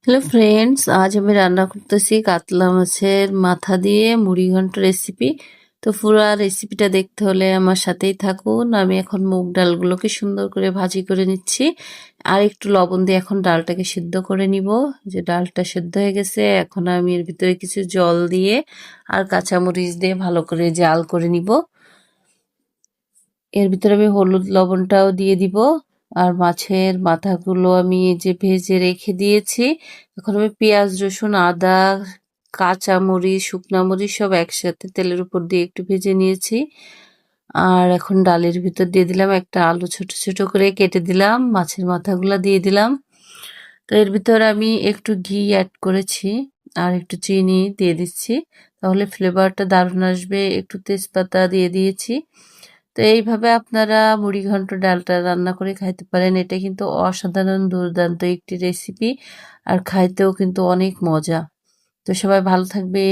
Hello friends, আজ আমি রান্না করতেছি কাতলা মাছের মাথা দিয়ে মুড়ি ঘন্ট রেসিপি। তো পুরো রেসিপিটা দেখতে হলে আমার সাথেই থাকুন। আমি এখন মুগ ডালগুলোকে সুন্দর করে ভাজি করে নিচ্ছি, আর একটু লবণ দিয়ে এখন ডালটাকে সিদ্ধ করে নিব। যে ডালটা সিদ্ধ হয়ে গেছে, এখন আমি এর ভিতরে কিছু জল দিয়ে আর কাঁচামরিচ দিয়ে ভালো করে জাল করে নিব। এর ভিতরে আমি হলুদ লবণটাও দিয়ে দিব, আর মাছের মাথাগুলো আমি এই যে ভেজে রেখে দিয়েছি। এখন আমি পেঁয়াজ রসুন আদা কাঁচা মরিচ শুকনা মরিচ সব একসাথে তেলের উপর দিয়ে একটু ভেজে নিয়েছি। আর এখন ডালের ভিতর দিয়ে দিলাম একটা আলু, ছোট ছোট করে কেটে দিলাম, মাছের মাথাগুলো দিয়ে দিলাম। তো এর ভিতর আমি একটু ঘি অ্যাড করেছি আর একটু চিনি দিয়ে দিচ্ছি, তাহলে ফ্লেভারটা দারুণ আসবে। একটু তেজপাতা দিয়ে দিয়েছি। তো এইভাবে আপনারা মুড়ি ঘন্ট ডালটা রান্না করে খাইতে পারেন। এটা কিন্তু অসাধারণ দুর্দান্ত একটি রেসিপি, আর খাইতেও কিন্তু অনেক মজা। তো সবাই ভালো থাকবে।